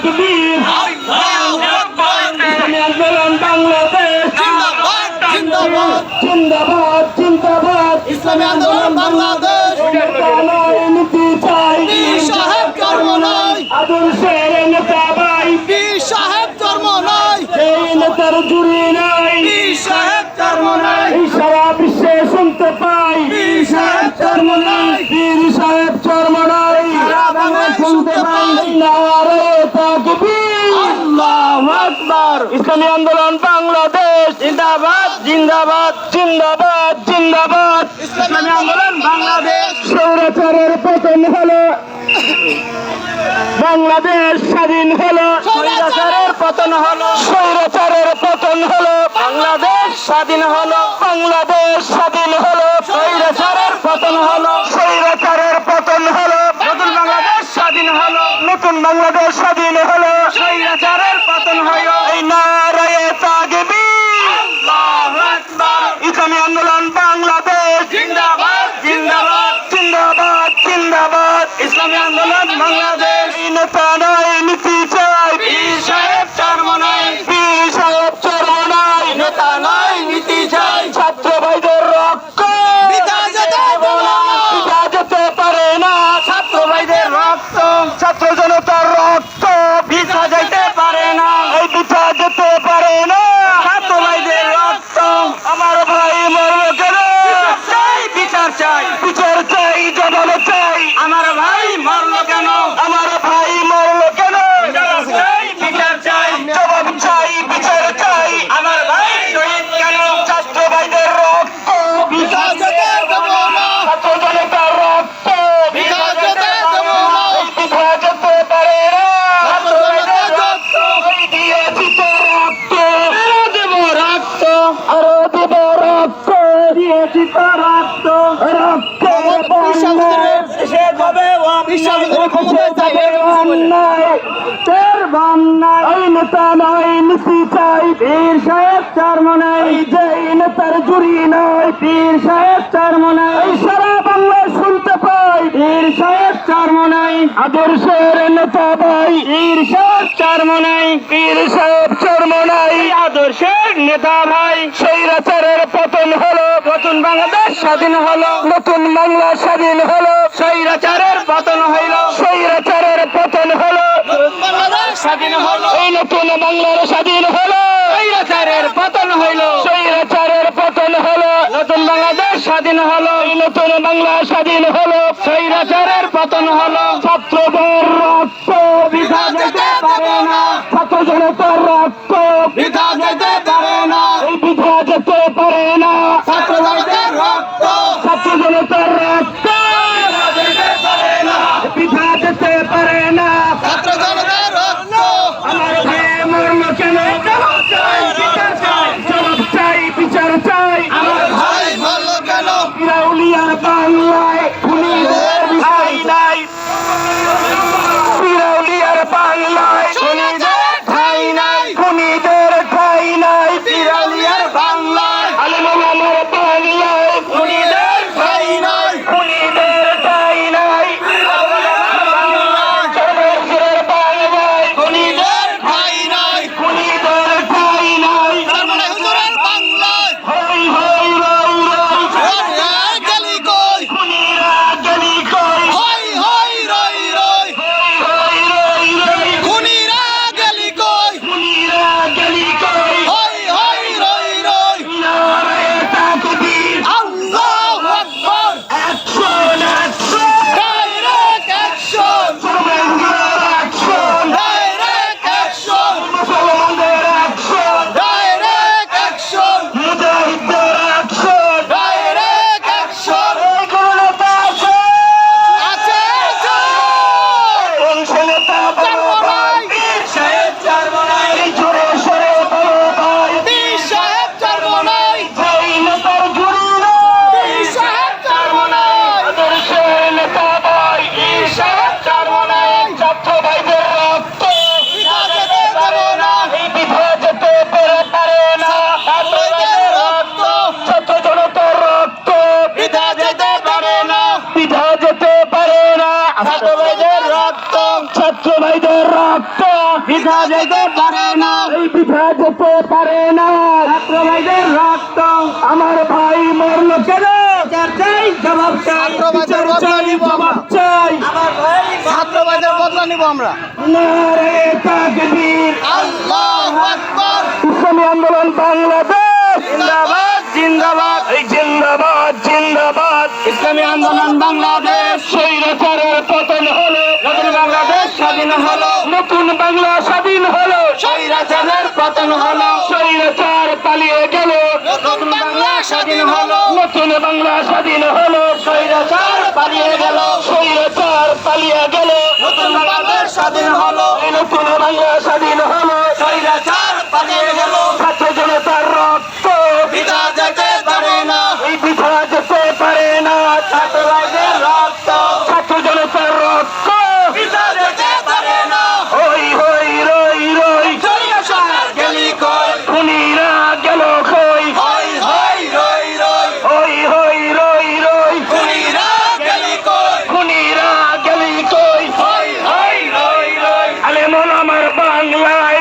তাকবীর ইসলামী আন্দোলন বাংলাদেশ জিন্দাবাদ জিন্দাবাদ জিন্দাবাদ ইসলামী আন্দোলন বাংলাদেশ নীতি চাই পীর সাহেব ধর্ম নয় আদর্শের নেতা ভাই পীর সাহেব ধর্ম নয় এই নেতার জুড়ি নাই পীর সাহেব ধর্ম নয় এই সারা বিশ্বে শুনতে পাই পীর সাহেব ধর্ম নয় পীর সাহেব চর্ম নাই সারা বাংলায় শুনতে পাই নারে তাকবীর আল্লাহু আকবার ইসলামী আন্দোলন বাংলাদেশ জিন্দাবাদ জিন্দাবাদ জিন্দাবাদ জিন্দাবাদ ইসলামী আন্দোলন বাংলাদেশ স্বৈরাচারের পতন হলো বাংলাদেশ স্বাধীন হলো স্বৈরাচারের পতন হলো স্বৈরাচারের পতন হলো বাংলাদেশ স্বাধীন হলো বাংলাদেশ স্বাধীন হলো স্বৈরাচারের পতন হলো স্বৈরাচারের পতন হলো নতুন বাংলাদেশ স্বাধীন হলো নতুন বাংলাদেশ স্বাধীন হলো স্বৈরাচারের পতন হলো এই নারায়ে তাকবীর আল্লাহু আকবার ইসলামী আন্দোলন বাংলাদেশ জিন্দাবাদ জিন্দাবাদ জিন্দাবাদ জিন্দাবাদ ইসলামী আন্দোলন বাংলাদেশ এই নেতা নয় নীতি চাই পীর সাহেব ধর্ম নয় পীর সাহেব চর্ম নাই নেতা নয় নীতি চাই ছাত্র ভাইদের রক্ত পিতা যেতে দেব না পিতা যেতে পারে না ছাত্র ভাইদের রক্ত ছাত্র জনতার রক্ত পিতা যেতে পারে না এই পিতা যেতে পারে না ছাত্র ভাইদের রক্ত আমার ভাই মরল কেন চাই বিচার চাই বিচার চাই জবাব চাই আমার ভাই মরলো কেন আমার ভাই মরল কেন চাই বিচার চাই জবাব চাই বিচার চাই আমার ভাই শহীদ কেন ছাত্র ভাইদের রক্ত পিতা যেতে দেব না ছাত্র জনতার রক্ত পিতা যেতে দেব না এই পিতা যেতে পারে না ছাত্র জনতার রক্ত এই দিয়েছি তো রক্ত দেব রক্ত আরো দেব রক্ত দিয়েছি তো রক্ত রক্ত সে যাবে ক্ষমতায় যাবে নেতা নয় নীতি চাই পীর সাহেব চর্ম নাই যে নেতার জুড়ি নয় পীর সাহেব চর্ম নাই সারা বাংলায় শুনতে পাই পীর সাহেব চর্ম নাই আদর্শের নেতা ভাই পীর সাহেব চর্ম নাই পীর সাহেব চর্ম নাই আদর্শের নেতা ভাই স্বৈরাচারের পতন হলো নতুন বাংলাদেশ স্বাধীন হলো নতুন বাংলা স্বাধীন হলো স্বৈরাচারের পতন হইল স্বৈরাচারের পতন হলো বাংলাদেশ স্বাধীন হলো এই নতুন বাংলার স্বাধীন হলো স্বৈরাচারের পতন হইল স্বৈরাচারের পতন হলো নতুন বাংলাদেশ স্বাধীন হলো এই নতুন বাংলা স্বাধীন হলো স্বৈরাচারের পতন হলো ছাত্রদের রক্ত পিতা যেতে পারে না ছাত্র জনতার রক্ত পিতা যেতে পারে না এই বিধা যেতে পারে না ছাত্র ভাইদের রক্ত ছাত্র জনতার রক্ত যেতে পারে না বিধা যেতে পারে না ছাত্র জনতার রক্ত আমার ভাই মরল কেন জবাব চাই বিচার চাই জবাব চাই বিচার চাই আমার ভাই মরলো কেন পিরাউলিয়ার বাংলায় খুনিদের ঠাই নাই পিরাউলিয়ার বাংলায় খুনিদের ঠাঁই নাই খুনিদের ঠাই নাই পিরাউলিয়ার বাংলায় আলমার বাংলায় খুনিদের ঠাঁই নাই খুনিদের ঠাই নাই সর্বশের বাংলায় খুনিদের ঠাঁই নাই খুনিদের ঠাই নাই সর্বনাশ হুজুরের বাংলায় হই হই রই রই এই গলি কই খুনিরা গলি কই হই হই রই রই হই রই রই খুনিরা গলি কই খুনিরা গলি কই হই হই রই রই নারায়ে তাকবীর আল্লাহু আকবার অ্যাকশন অ্যাকশন ডাইরেক্ট অ্যাকশন সর্বঙ্গের অ্যাকশন ডাইরেক্ট অ্যাকশন মুসলমানদের অ্যাকশন ডাইরেক্ট অ্যাকশন মুজাহিদদের অ্যাকশন ডাইরেক্ট অ্যাকশন এইগুলো নেতা আছে আছে কোন সে নেতা বলো ভাই পীর সাহেব চরমনাই এই জোরে সরে বলো ভাই পীর সাহেব চরমনাই যেই নেতার জুড়ি পীর সাহেব চরমনাই আদর্শের নেতা ভাই পীর সাহেব চরমনাই ছাত্র ভাইদের রক্ত পিতা যেতে দেব না এই বিধা যেতে পারে না ছাত্রদের রক্ত ছাত্র জনতার রক্ত পিতা যেতে পারে না বিধা যেতে পারে না ছাত্র ভাইদের রক্ত ছাত্র ভাইদের রক্ত বৃথা যেতে পারে না, এই বৃথা যেতে পারে না। ছাত্র ভাইদের রক্ত আমার ভাই মরলো কেন? বিচার চাই, জবাব চাই, ছাত্র ভাইদের বিচার বদলা চাই, নিব আমরা। জবাব চাই। ছাত্রবাদের বদলা নিব আমরা। নারে তাকবীর, আল্লাহু আকবার। ইসলামী আন্দোলন বাংলাদেশ জিন্দাবাদ, জিন্দাবাদ, এই জিন্দাবাদ, জিন্দাবাদ। ইসলামী আন্দোলন বাংলাদেশ, স্বৈরাচারের পতন হলো, নতুন বাংলাদেশ স্বাধীন হলো, নতুন বাংলা স্বাধীন হলো। স্বৈরাচারের পতন হলো, স্বৈরাচার পালিয়ে গেল, নতুন বাংলা স্বাধীন হলো, নতুন বাংলা স্বাধীন হলো। স্বৈরাচার পালিয়ে গেল, স্বৈরাচার পালিয়ে গেল, নতুন বাংলাদেশ স্বাধীন হলো, এই নতুন বাংলা স্বাধীন হলো। স্বৈরাচার পালিয়ে গেল, ছাত্র জনতার রক্ত পিতা যেতে পারে না, এই বৃথা যেতে পারে না। ছাত্র ভাইদের রক্ত, ছাত্র জনতার রক্ত পিতা যেতে পারে না। হই হই রই রই, স্বৈরাচার গেলি কই, খুনিরা গেল কই, হই হই রই রই, হই হই রই রই, খুনিরা গেলি কই, খুনিরা গেলি কই, হই হই রই রই। আলেমন আমার বাংলায়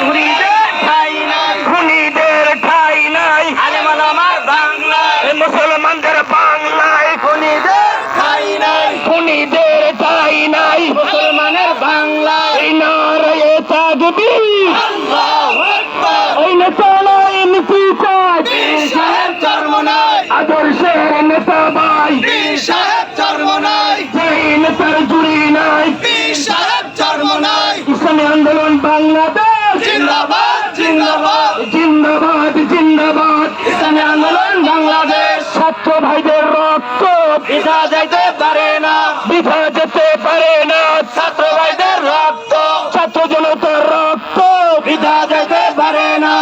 খুনিদের ঠাই নাই, খুনিদের ঠাই নাই। আলেমান আমার বাংলায়, এই মুসলমানদের বাংলায় খুনিদের ঠাই নাই, খুনিদের ঠাই নাই। মুসলমানের বাংলায়, এই নারায়ে তাকবীর, আল্লাহু আকবার। ওই নেতা নাই নীতি চাই, পীর সাহেব জন্ম নাই, আদর্শের নেতা ভাই, পীর সাহেব জন্ম নাই, যেই নেতার জুড়ি নাই। পীর সাহেব জন্ম নাই। ইসলামী আন্দোলন বাংলাদেশ জিন্দাবাদ, জিন্দাবাদ, জিন্দাবাদ, জিন্দাবাদ। ইসলামী আন্দোলন বাংলাদেশ, ছাত্র ভাইদের রক্ত পিতা যাইতে পারে না, বৃথা যেতে পারে না। ছাত্র ভাইদের রক্ত, ছাত্র জনতার রক্ত পিতা যাইতে পারে না।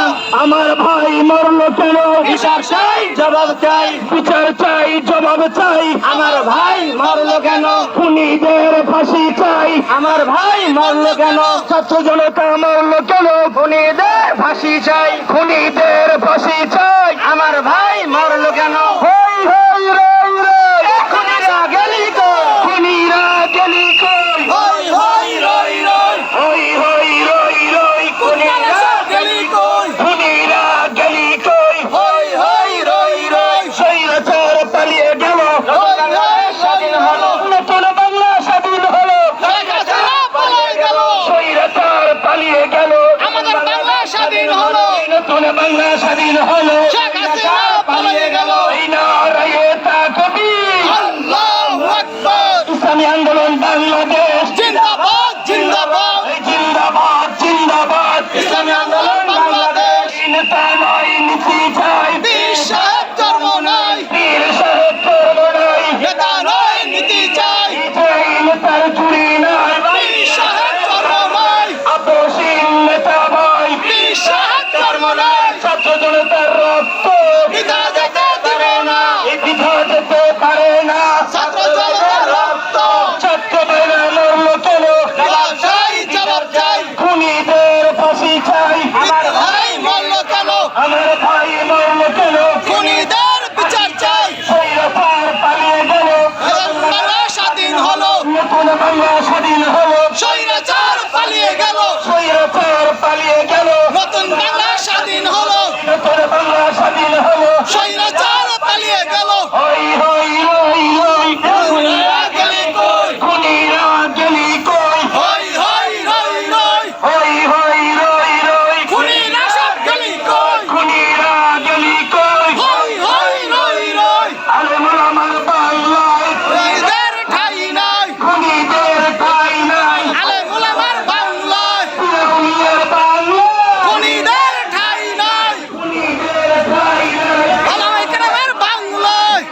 আমার ভাই মরলো কেন? বিচার চাই, জবাব চাই, বিচার চাই, জবাব চাই। আমার ভাই মরলো কেন, খুনিদের ফাঁসি চাই, আমার ভাই মরলো কেন, ছাত্র জনতা মরলো কেন? খুনিদের ফাঁসি চাই, খুনিদের ফাঁসি চাই। আমার ভাই মরলো কেন, হই হই রই রই, খুনিরা গেলি কই, খুনিরা গেলি কই, হই হই রই রই, হই হই রই রই, খুনিরা গেলি কই, খুনিরা গেলি কই। হই হই রই রই, স্বৈরাচার পালিয়ে গেল, হই হই স্বাধীন হলো, নতুন বাংলা স্বাধীন হলো। স্বৈরাচার পালিয়ে গেল, স্বৈরাচার পালিয়ে গেল, আমাদের বাংলা স্বাধীন হলো, নতুন বাংলা স্বাধীন হলো। শেখ হাসিনা পালিয়ে গেল। এই নারায়ে তাকবীর, আল্লাহু আকবার। ইসলামী আন্দোলন বাংলাদেশ জিন্দাবাদ, জিন্দাবাদ, এই জিন্দাবাদ, জিন্দাবাদ। ইসলামী আন্দোলন বাংলাদেশ, এই নেতা নয় নীতি চাই, পীর সাহেব জন্ম নাই, পীর সাহেব করব নাই। নেতা নয় নীতি চাই, যেই নেতার চুরি নাই, পীর সাহেব জন্ম নাই, আপসীন নেতা ভাই, পীর সাহেব জন্ম নাই, ছাত্র জনতার রক্ত পিতা যেতে দেবে না, এই বৃথা যেতে পারে না। ছাত্র জনতার রক্ত, ছাত্র ভাইরা মরলো কেন? জবাব চাই, জবাব চাই, খুনিদের ফাঁসি চাই, আমার ভাই মরলো কেন, আমার ভাই মরলো কেন? খুনিদের বিচার চাই, স্বৈরাচার পালিয়ে গেল, বাংলা স্বাধীন হলো, নতুন বাংলা স্বাধীন হলো। স্বৈরাচার পালিয়ে গেল, স্বৈরাচার পালিয়ে গেল, নতুন বাংলা স্বাধীন হলো, নতুন বাংলা স্বাধীন হলো। স্বৈরাচার পালিয়ে গেল, হই হই রই রই, খুনিরা গেলি কই, খুনিরা গেলি কই, হই হই রই রই, হই হই রই রই, খুনিরা সব গেলি কই, খুনিরা গেলি কই। হই হই রই রই, আলেমুল আমার বাংলায় খুনিদের ঠাই নাই, খুনিদের ঠাই নাই, আলেম ওলামার বাংলায়, ফিরাউনের বাংলায় খুনিদের ঠাই নাই, খুনিদের ঠাই নাই। ওলামায়ে কেরামের বাংলায়,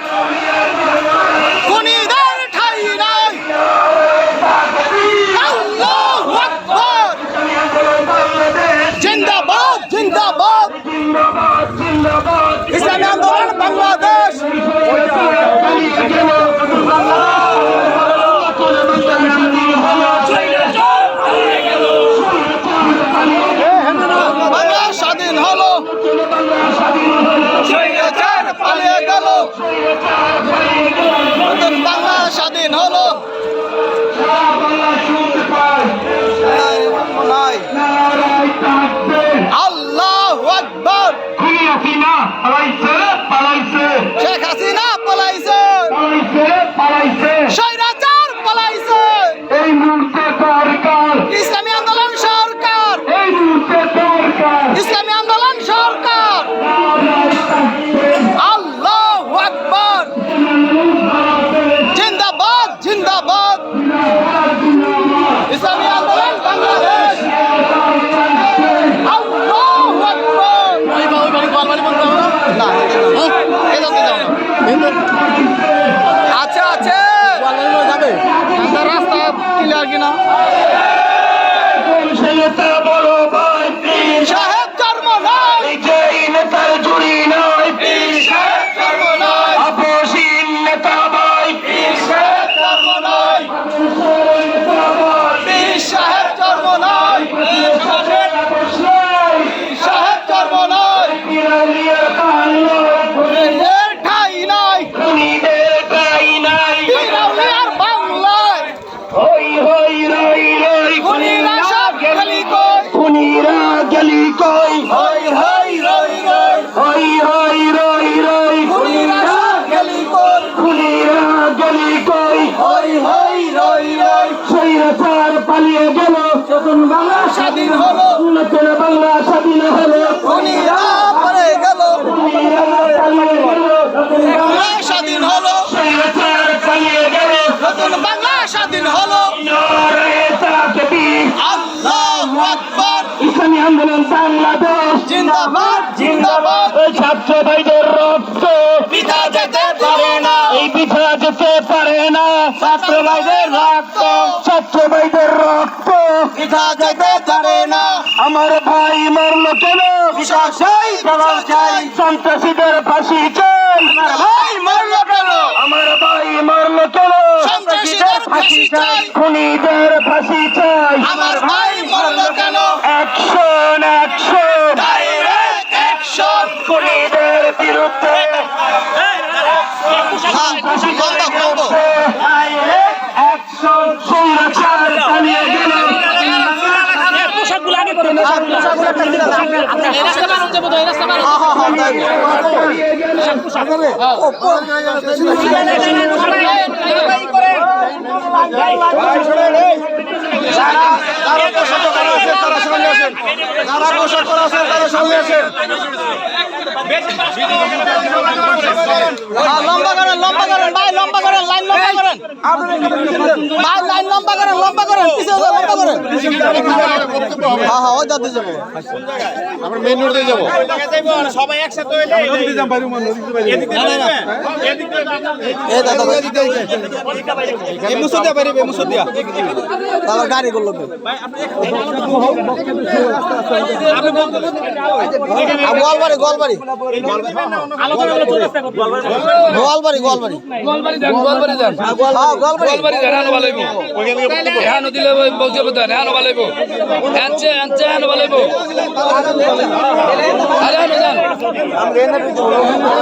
পালাইছে পালাইছে শেখ হাসিনা পলাইছে পালাইছে পালাইছে স্বৈরাচার পলাইছে এই মুহূর্তে সরকার ইসলামী আন্দোলন সরকার এই মুহূর্তে সরকার ইসলামী আন্দোলন সরকার আল্লাহু আকবার জিন্দাবাদ জিন্দাবাদ ইসলামী আন্দোলন বাংলাদেশ আল্লাহু আকবার আচ্ছা আছে রাস্তা ক্লিয়ার কিনা সে নেতা বড় ভাই পীর সাহেব জন্ম নয় এই যে নেতার জুড়ি নয় পীর সাহেব জন্ম নয় আপসীন নেতা ভাই পীর সাহেব জন্ম নয় নেতা ভাই পীর সাহেব জন্ম নয় সাহেব জন্ম নয় পিরালিয়া কালো এর ঠাই নাই খুনিদের গাই নাই বিরাউলিয়ার বাংলায় হই হই রই রই খুনিরা সব গেলি কই খুনিরা গেলি কই হই হই রই রই হই হই রই রই খুনিরা সব গেলি কই খুনিরা গেলি কই হই হই রই রই স্বৈরাচার পালিয়ে গেল নতুন বাংলা স্বাধীন হলো নতুন বাংলা স্বাধীন হলো খুনিরা পড়ে গেল খুনিরা পালিয়ে গেল বাংলা স্বাধীন হলো স্বৈরাচার পালিয়ে গেল নতুন বাংলা স্বাধীন হলো নারে তাকবীর আল্লাহু আকবার ইসলামী আন্দোলন বাংলাদেশ জিন্দাবাদ জিন্দাবাদ এই ছাত্র ভাইদের রক্ত পিতা যেতে পারে না এই পিঠা যেতে পারে না ছাত্র ভাইদের রক্ত ছাত্র ভাইদের রক্ত পিতা যেতে পারে না আমার ভাই মরলো কেন বিচার চাই বিচার চাই সন্ত্রাসীদের ফাঁসি চাই আমার ভাই মরলো কেন আমার ভাই মরলো কেন সন্ত্রাসীদের ফাঁসি চাই খুনিদের ফাঁসি চাই আমার ভাই মরলো কেন অ্যাকশন অ্যাকশন ডাইরেক্ট অ্যাকশন খুনিদের বিরুদ্ধে ডাইরেক্ট অ্যাকশন স্বৈরাচার পালিয়ে গেল লম্বা করেন ভাই লম্বা করেন লাইন লম্বা করেন ভাই লাইন লম্বা করেন পিছিয়ে যাও লম্বা করেন হ্যাঁ হ্যাঁ ওই দাদি যাবো আমরা মেইন রোড দিয়ে যাবো এই দাদা দাদা গাড়ি করলো গোয়ালবাড়ি গোয়ালবাড়ি গোয়ালবাড়ি গোয়ালবাড়ি হ্যাঁ গোয়ালবাড়ি এহানো দিলে বলছে বোধ এহানো বালাইব এহানো বালাইব আরে